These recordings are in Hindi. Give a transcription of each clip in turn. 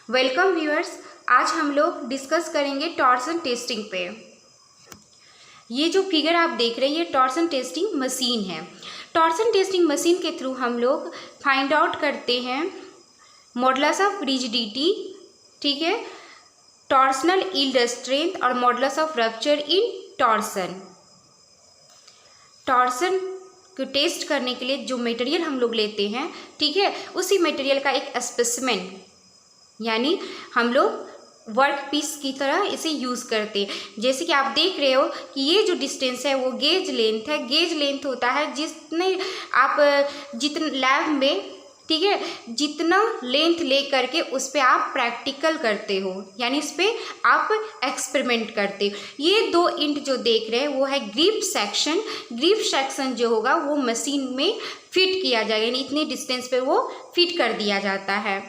Welcome viewers. आज हम लोग डिस्कस करेंगे टॉर्सन टेस्टिंग पे। ये जो फिगर आप देख रहे हैं ये टॉर्सन टेस्टिंग मशीन है। टॉर्सन टेस्टिंग मशीन के थ्रू हम लोग फाइंड आउट करते हैं मॉडुलस ऑफ रिजिडिटी, ठीक है, टॉर्सनल यील्ड स्ट्रेंथ और modulus of rupture in torsion. Torsion को टेस्ट करने के लिए जो मटेरियल हम लोग लेते हैं, ठीक है, उसी मटेरियल का एक स्पेसिमेन यानी हम लोग वर्क पीस की तरह इसे यूज़ करते हैं। जैसे कि आप देख रहे हो कि ये जो डिस्टेंस है वो गेज लेंथ है। गेज लेंथ होता है जितने आप लैब में, ठीक है, जितना लेंथ ले करके उस पर आप प्रैक्टिकल करते हो, यानी इस पर आप एक्सपेरिमेंट करते हो। ये दो इंट जो देख रहे हैं वो है ग्रिप सेक्शन। ग्रिप सेक्शन जो होगा वो मशीन में फिट किया जाएगा, यानी इतने डिस्टेंस पे वो फिट कर दिया जाता है।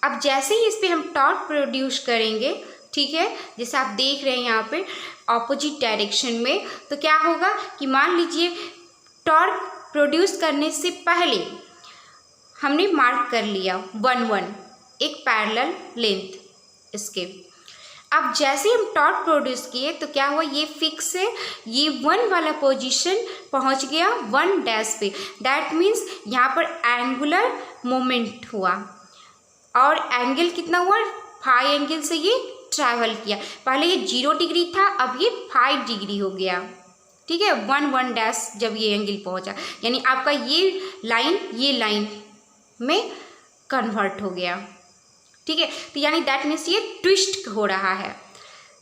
अब जैसे ही इस पर हम टॉर्क प्रोड्यूस करेंगे, ठीक है, जैसे आप देख रहे हैं यहाँ पे ऑपोजिट डायरेक्शन में, तो क्या होगा कि मान लीजिए टॉर्क प्रोड्यूस करने से पहले हमने मार्क कर लिया 1 एक पैरेलल लेंथ इसके। अब जैसे हम टॉर्क प्रोड्यूस किए तो क्या हुआ, ये फिक्स है, ये 1 वाला पोजीशन पहुंच गया 1 पे। दैट मीन्स यहाँ पर एंगुलर मोमेंट हुआ और एंगल कितना हुआ, 5 एंगल से ये ट्रैवल किया। पहले ये 0 डिग्री था, अब ये 5 डिग्री हो गया, ठीक है, 1 जब ये एंगल पहुंचा, यानी आपका ये लाइन में कन्वर्ट हो गया, ठीक है। तो यानी दैट मीन्स ये ट्विस्ट हो रहा है।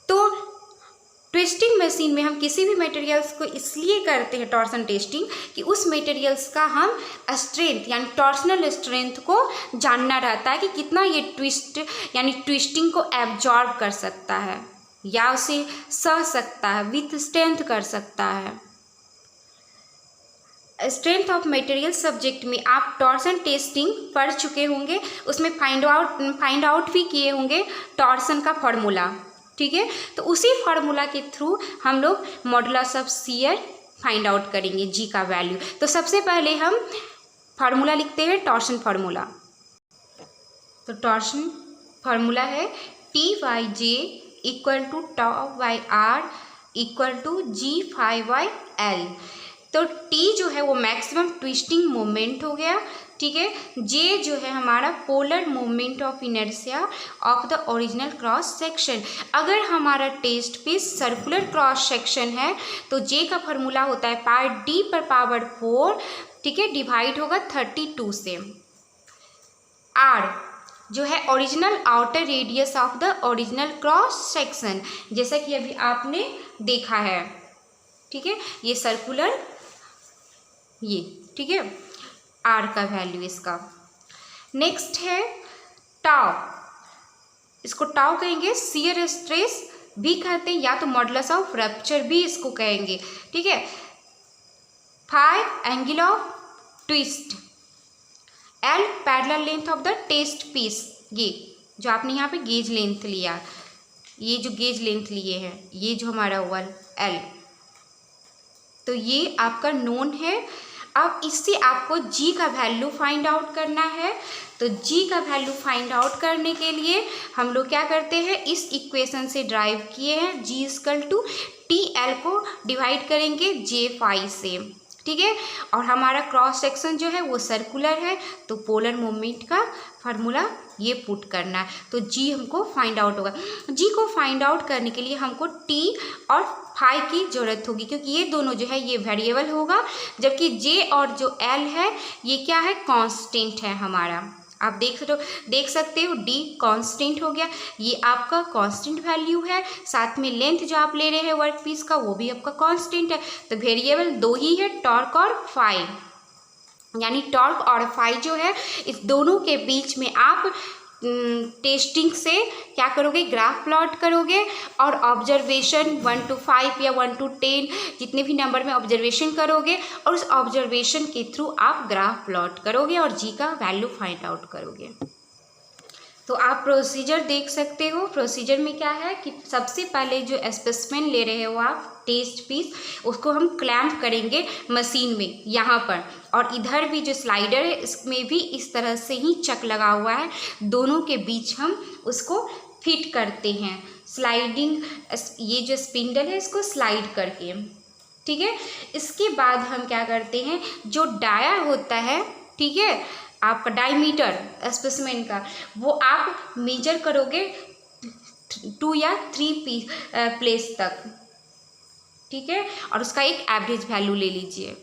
तो ट्विस्टिंग मशीन में हम किसी भी मटेरियल्स को इसलिए करते हैं टॉर्सन टेस्टिंग कि उस मटेरियल्स का हम स्ट्रेंथ यानी टॉर्सनल स्ट्रेंथ को जानना रहता है कि कितना ये ट्विस्ट यानी ट्विस्टिंग को एब्जॉर्ब कर सकता है या उसे सह सकता है, विथ स्ट्रेंथ कर सकता है। स्ट्रेंथ ऑफ मटेरियल सब्जेक्ट में आप टॉर्सन टेस्टिंग पढ़ चुके होंगे, उसमें फाइंड आउट भी किए होंगे टॉर्सन का फॉर्मूला, ठीक है। तो उसी फार्मूला के थ्रू हम लोग modulus of shear find out करेंगे, जी का वैल्यू। तो सबसे पहले हम फार्मूला लिखते हैं, टॉर्सन फार्मूला। तो टॉर्सन फार्मूला है T/J = τ/r = G∅L। तो T जो है वो मैक्सिमम ट्विस्टिंग मोमेंट हो गया, ठीक है। J जो है हमारा polar moment of inertia of the original cross section. अगर हमारा test piece circular cross section है तो J का फॉर्मूला होता है πd⁴, ठीक है, डिवाइड होगा 32 से। R जो है original outer radius of the original cross section, जैसा कि अभी आपने देखा है, ठीक है, ये सर्कुलर ये, ठीक है, आर का वैल्यू इसका। नेक्स्ट है टाउ, इसको टाउ कहेंगे, शियर स्ट्रेस भी कहते हैं या तो मॉडुलस ऑफ रप्चर भी इसको कहेंगे, ठीक है। Phi angle of twist, L parallel length of the test piece, ये जो आपने यहाँ पे गेज लेंथ लिया, ये जो गेज लेंथ लिए हैं, ये जो हमारा हुआ एल, तो ये आपका नोन है। अब इससे आपको जी का वैल्यू फाइंड आउट करना है। तो जी का वैल्यू फाइंड आउट करने के लिए हम लोग क्या करते हैं, इस इक्वेशन से ड्राइव किए हैं, G = TL को डिवाइड करेंगे J∅ से, ठीक है। और हमारा क्रॉस सेक्शन जो है वो सर्कुलर है, तो पोलर मोमेंट का फार्मूला ये पुट करना है। तो जी हमको फाइंड आउट होगा। जी को फाइंड आउट करने के लिए हमको टी और फाई की ज़रूरत होगी, क्योंकि ये दोनों जो है ये वेरिएबल होगा, जबकि जे और जो एल है ये क्या है, कांस्टेंट है हमारा। आप देख सकते हो डी कांस्टेंट हो गया, ये आपका कांस्टेंट वैल्यू है। साथ में लेंथ जो आप ले रहे हैं वर्क पीस का वो भी आपका कांस्टेंट है। तो वेरिएबल दो ही है, टॉर्क और फाई, यानी टॉर्क और फाई जो है इस दोनों के बीच में आप टेस्टिंग से क्या करोगे, ग्राफ प्लॉट करोगे और ऑब्जर्वेशन 1 to 5 या 1 to 10 जितने भी नंबर में ऑब्जर्वेशन करोगे और उस ऑब्जर्वेशन के थ्रू आप ग्राफ प्लॉट करोगे और जी का वैल्यू फाइंड आउट करोगे। तो आप प्रोसीजर देख सकते हो। प्रोसीजर में क्या है कि सबसे पहले जो स्पेसिमेन ले रहे हो आप टेस्ट पीस, उसको हम क्लैंप करेंगे मशीन में यहाँ पर, और इधर भी जो स्लाइडर है इसमें भी इस तरह से ही चक लगा हुआ है, दोनों के बीच हम उसको फिट करते हैं स्लाइडिंग, ये जो स्पिंडल है इसको स्लाइड करके, ठीक है। इसके बाद हम क्या करते हैं, जो डाया होता है, ठीक है, आपका डायमीटर स्पेसिमेन का, वो आप मेजर करोगे 2 या 3 प्लेस तक, ठीक है, और उसका एक एवरेज वैल्यू ले लीजिए।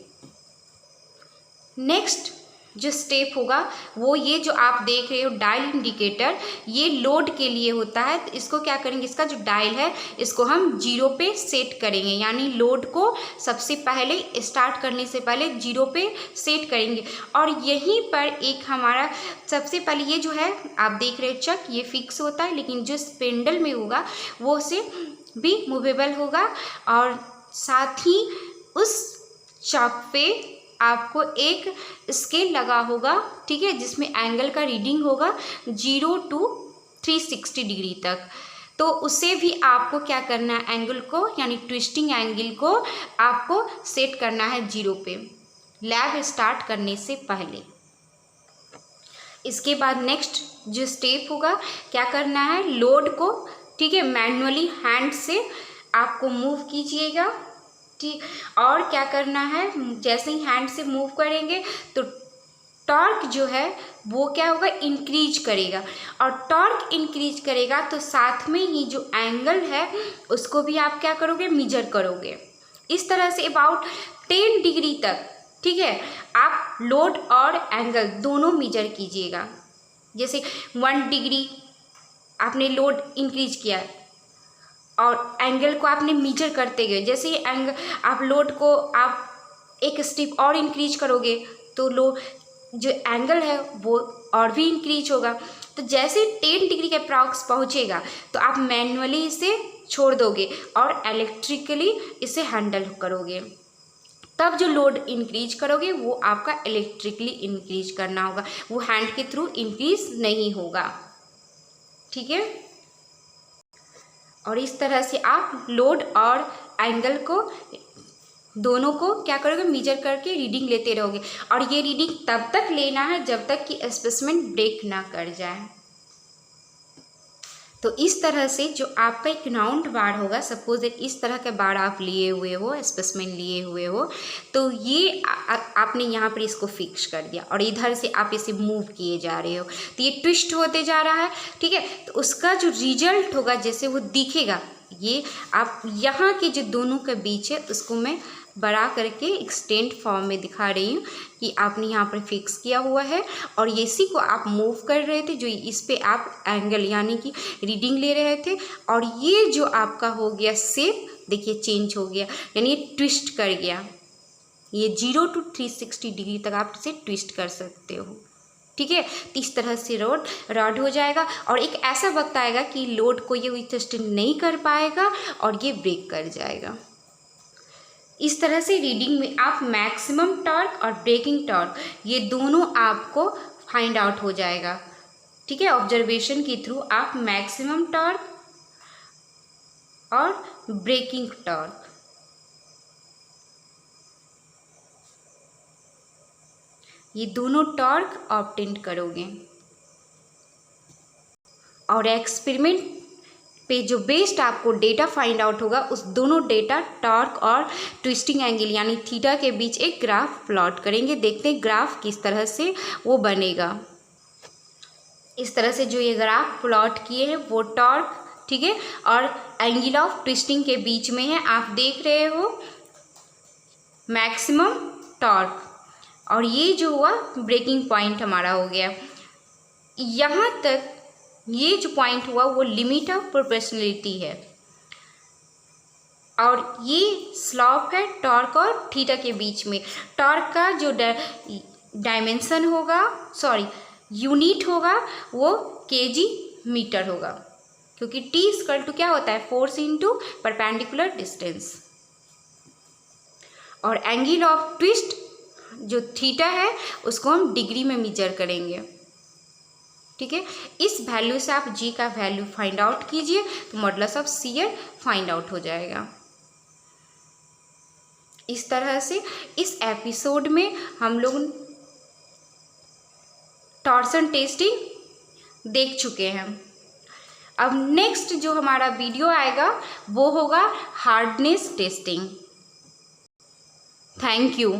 नेक्स्ट जो स्टेप होगा वो ये जो आप देख रहे हो डायल इंडिकेटर, ये लोड के लिए होता है। तो इसको क्या करेंगे, इसका जो डायल है इसको हम 0 पे सेट करेंगे, यानी लोड को सबसे पहले स्टार्ट करने से पहले 0 पे सेट करेंगे। और यहीं पर एक हमारा सबसे पहले ये जो है आप देख रहे हो चक, ये फिक्स होता है, लेकिन जो स्पिंडल में होगा वो से भी मूवेबल होगा, और साथ ही उस चक पे आपको एक स्केल लगा होगा, ठीक है, जिसमें एंगल का रीडिंग होगा 0 to 360 डिग्री तक। तो उससे भी आपको क्या करना है, एंगल को यानी ट्विस्टिंग एंगल को आपको सेट करना है 0 पे लैब स्टार्ट करने से पहले। इसके बाद नेक्स्ट जो स्टेप होगा, क्या करना है, लोड को, ठीक है, मैनुअली हैंड से आपको मूव कीजिएगा, ठीक। और क्या करना है, जैसे ही हैंड से मूव करेंगे तो टॉर्क जो है वो क्या होगा, इंक्रीज करेगा, और टॉर्क इंक्रीज करेगा तो साथ में ही जो एंगल है उसको भी आप क्या करोगे, मेजर करोगे इस तरह से अबाउट 10 डिग्री तक, ठीक है। आप लोड और एंगल दोनों मेजर कीजिएगा। जैसे 1 डिग्री आपने लोड इंक्रीज किया और एंगल को आपने मीजर करते गए, जैसे ही एंगल आप लोड को आप एक स्टेप और इंक्रीज करोगे तो जो एंगल है वो और भी इंक्रीज होगा। तो जैसे 10 डिग्री के अप्रॉक्स पहुंचेगा तो आप मैनुअली इसे छोड़ दोगे और इलेक्ट्रिकली इसे हैंडल करोगे, तब जो लोड इंक्रीज करोगे वो आपका इलेक्ट्रिकली इंक्रीज करना होगा, वो हैंड के थ्रू इंक्रीज नहीं होगा, ठीक है। और इस तरह से आप लोड और एंगल को दोनों को क्या करोगे, मेजर करके रीडिंग लेते रहोगे, और ये रीडिंग तब तक लेना है जब तक कि स्पेसिमेन ब्रेक ना कर जाए। तो इस तरह से जो आपका एक राउंड बार होगा, सपोज इस तरह के बार आप लिए हुए हो, स्पेसिमेन लिए हुए हो, तो ये आपने यहाँ पर इसको फिक्स कर दिया और इधर से आप इसे मूव किए जा रहे हो तो ये ट्विस्ट होते जा रहा है, ठीक है। तो उसका जो रिजल्ट होगा जैसे वो दिखेगा, ये आप यहाँ के जो दोनों के बीच है उसको मैं बड़ा करके एक्सटेंड फॉर्म में दिखा रही हूँ कि आपने यहाँ पर फिक्स किया हुआ है और इसी को आप मूव कर रहे थे, जो इस पे आप एंगल यानी कि रीडिंग ले रहे थे, और ये जो आपका हो गया शेप देखिए चेंज हो गया, यानी ये ट्विस्ट कर गया। ये 0 to 360 डिग्री तक आप इसे ट्विस्ट कर सकते हो, ठीक है। तो इस तरह से रॉड हो जाएगा और एक ऐसा वक्त आएगा कि लोड को ये विथस्टैंड नहीं कर पाएगा और ये ब्रेक कर जाएगा। इस तरह से रीडिंग में आप मैक्सिमम टॉर्क और ब्रेकिंग टॉर्क ये दोनों आपको फाइंड आउट हो जाएगा, ठीक है। ऑब्जर्वेशन के थ्रू आप मैक्सिमम टॉर्क और ब्रेकिंग टॉर्क ये दोनों टॉर्क ऑब्टेन करोगे, और एक्सपेरिमेंट पे जो बेस्ड आपको डेटा फाइंड आउट होगा उस दोनों डेटा टॉर्क और ट्विस्टिंग एंगल यानी थीटा के बीच एक ग्राफ प्लॉट करेंगे। देखते हैं ग्राफ किस तरह से वो बनेगा। इस तरह से जो ये ग्राफ प्लॉट किए हैं वो टॉर्क, ठीक है, और एंगल ऑफ ट्विस्टिंग के बीच में है। आप देख रहे हो मैक्सिमम टॉर्क, और ये जो हुआ ब्रेकिंग पॉइंट हमारा हो गया। यहाँ तक ये जो पॉइंट हुआ वो लिमिट ऑफ प्रोपोर्शनलिटी है, और ये स्लॉप है टॉर्क और थीटा के बीच में। टॉर्क का जो डायमेंशन होगा, यूनिट होगा वो केजी मीटर होगा, क्योंकि टी इक्वल टू क्या होता है, फोर्स इनटू परपेंडिकुलर डिस्टेंस। और एंगल ऑफ ट्विस्ट जो थीटा है उसको हम डिग्री में मेजर करेंगे। ठीक है। इस वैल्यू से आप जी का वैल्यू फाइंड आउट कीजिए तो modulus of shear find out हो जाएगा। इस तरह से इस एपिसोड में हम लोग टॉर्सन टेस्टिंग देख चुके हैं। अब नेक्स्ट जो हमारा वीडियो आएगा वो होगा हार्डनेस टेस्टिंग। Thank you.